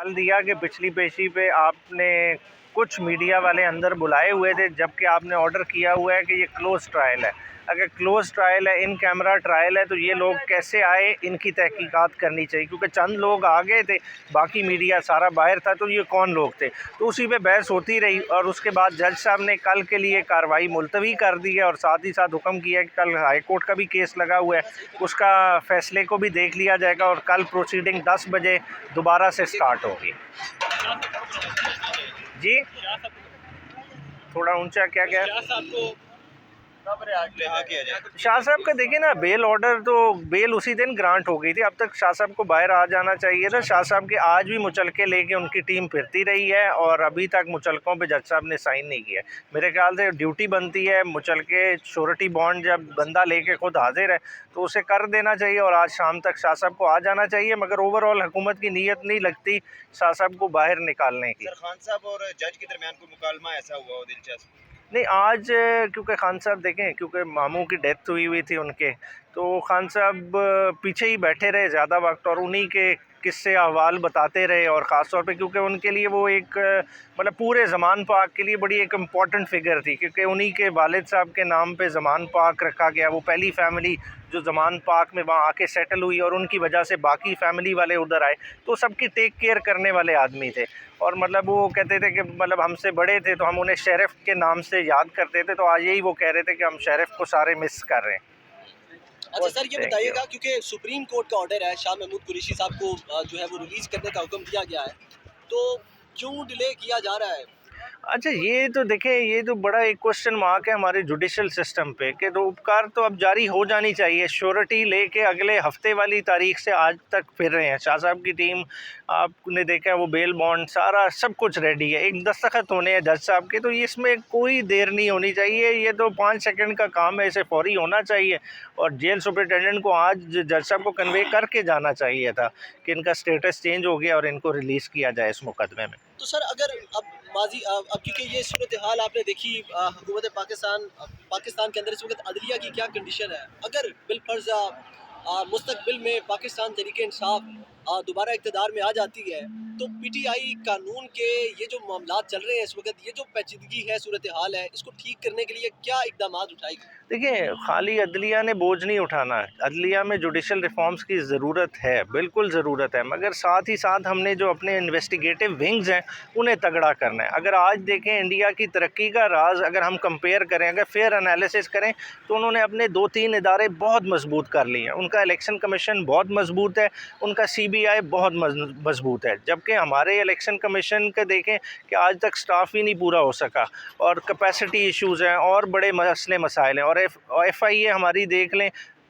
डाल दिया कि पिछली पेशी पे आपने कुछ मीडिया वाले अंदर बुलाए हुए थे, जबकि आपने ऑर्डर किया हुआ है कि ये क्लोज ट्रायल है। अगर क्लोज ट्रायल है, इन कैमरा ट्रायल है, तो ये लोग कैसे आए, इनकी तहकीकात करनी चाहिए, क्योंकि चंद लोग आ गए थे, बाकी मीडिया सारा बाहर था, तो ये कौन लोग थे। तो उसी पे बहस होती रही और उसके बाद जज साहब ने कल के लिए कार्रवाई मुलतवी कर दी है और साथ ही साथ हुक्म किया है कि कल हाई कोर्ट का भी केस लगा हुआ है, उसका फैसले को भी देख लिया जाएगा और कल प्रोसीडिंग 10 बजे दोबारा से स्टार्ट होगी। जी थोड़ा ऊंचा क्या क्या शाह साहब का देखिए ना, बेल ऑर्डर तो बेल उसी दिन ग्रांट हो गई थी, अब तक शाह साहब को बाहर आ जाना चाहिए था। शाह साहब के आज भी मुचलके लेके उनकी टीम फिरती रही है और अभी तक मुचलकों पे जज साहब ने साइन नहीं किया। मेरे ख्याल से ड्यूटी बनती है, मुचलके श्योरिटी बॉन्ड जब बंदा लेके खुद हाजिर है तो उसे कर देना चाहिए और आज शाम तक शाह साहब को आ जाना चाहिए। मगर ओवरऑल हुकूमत की नीयत नहीं लगती शाह साहब को बाहर निकालने की। सर, खान साहब और जज के दरमियान कोई मुकालमा ऐसा हुआ हो दिलचस्प? नहीं, आज क्योंकि खान साहब देखें, क्योंकि मामू की डेथ हुई थी उनके, तो खान साहब पीछे ही बैठे रहे ज़्यादा वक्त और उन्हीं के किस्से अहवाल बताते रहे और ख़ास तौर पे क्योंकि उनके लिए वो एक मतलब पूरे ज़मान पाक के लिए बड़ी एक इम्पॉर्टेंट फ़िगर थी, क्योंकि उन्हीं के वालिद साहब के नाम पे ज़मान पाक रखा गया। वो पहली फ़ैमिली जो ज़मान पाक में वहाँ आके सेटल हुई और उनकी वजह से बाकी फ़ैमिली वाले उधर आए, तो सबकी टेक केयर करने वाले आदमी थे। और मतलब वो कहते थे कि मतलब हमसे बड़े थे तो हम उन्हें शेरिफ के नाम से याद करते थे, तो आज यही वो कह रहे थे कि हम शेरिफ को सारे मिस कर रहे हैं। अच्छा सर, ये बताइएगा, क्योंकि सुप्रीम कोर्ट का ऑर्डर है शाह महमूद कुरैशी साहब को जो है वो रिलीज़ करने का हुक्म दिया गया है, तो क्यों डिले किया जा रहा है? अच्छा, ये तो देखें, ये तो बड़ा एक क्वेश्चन मार्क है हमारे जुडिशल सिस्टम पे कि उपकार तो अब जारी हो जानी चाहिए। श्योरिटी लेके अगले हफ्ते वाली तारीख से आज तक फिर रहे हैं शाह साहब की टीम। आपने देखा है वो बेल बॉन्ड सारा सब कुछ रेडी है, एक दस्तखत होने हैं जज साहब के, तो इसमें कोई देर नहीं होनी चाहिए। ये तो 5 सेकंड का काम है, इसे फौरी होना चाहिए और जेल सुपरिटेंडेंट को आज जज साहब को कन्वे करके जाना चाहिए था कि इनका स्टेटस चेंज हो गया और इनको रिलीज़ किया जाए इस मुकदमे में। तो सर, अगर अब क्योंकि ये सूरत हाल आपने देखी, हुकूमत पाकिस्तान के अंदर इस वक्त अदलिया की क्या कंडीशन है, अगर बिलफर्जा मुस्तकबिल में पाकिस्तान तहरीक इंसाफ दोबारा इक़्तिदार में आ जाती है, तो पीटीआई कानून के ये जो मामलात चल रहे हैं इस वक्त, ये जो पेचीदगी है, सूरत हाल है, इसको ठीक करने के लिए क्या इक़दाम उठाएगी? देखिए, खाली अदलिया ने बोझ नहीं उठाना है, अदलिया में जुडिशल रिफॉर्म्स की ज़रूरत है, बिल्कुल ज़रूरत है, मगर साथ ही साथ हमने जो अपने इन्वेस्टिगेटिव विंग्स हैं उन्हें तगड़ा करना है। अगर आज देखें इंडिया की तरक्की का राज अगर हम कंपेयर करें, अगर फेयर एनालिसिस करें, तो उन्होंने अपने 2-3 इदारे बहुत मजबूत कर लिए हैं। उनका इलेक्शन कमीशन बहुत मजबूत है, उनका CBI बहुत मजबूत है, जबकि हमारे इलेक्शन कमीशन का देखें कि आज तक स्टाफ ही नहीं पूरा हो सका और कैपेसिटी इश्यूज़ हैं और बड़े मसले मसाइल हैं। और FIA हमारी देख लें,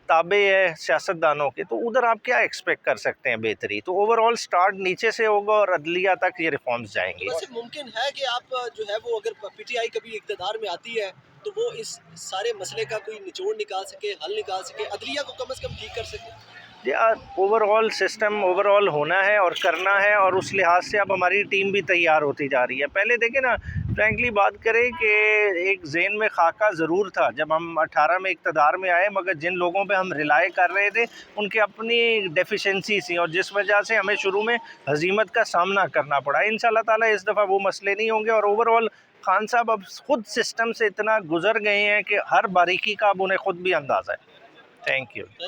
ताबे है सियासतदानों के, तो उधर आप क्या एक्सपेक्ट कर सकते हैं बेहतरी। तो ओवरऑल स्टार्ट नीचे से होगा और अदलिया तक ये रिफॉर्म्स जाएंगे। तो वैसे मुमकिन है कि आप जो है वो, अगर पीटीआई कभी इक़्तिदार में आती है तो वो इस सारे मसले का कोई निचोड़ निकाल सके, हल निकाल सके, अदलिया को कम से कम ठीक कर सके? ओवरऑल सिस्टम ओवरऑल होना है और करना है और उस लिहाज से अब हमारी टीम भी तैयार होती जा रही है। पहले देखें ना, फ्रैंकली बात करें कि एक ज़हन में खाका ज़रूर था जब हम 18 में इक़्तिदार में आए, मगर जिन लोगों पे हम रिलाई कर रहे थे उनकी अपनी डेफिशिएंसी थी और जिस वजह से हमें शुरू में हज़ीमत का सामना करना पड़ा। इंशाअल्लाह ताला इस दफ़ा वो मसले नहीं होंगे और ओवरऑल खान साहब अब खुद सिस्टम से इतना गुजर गए हैं कि हर बारीकी का अब उन्हें खुद भी अंदाज़ा है। Thank you.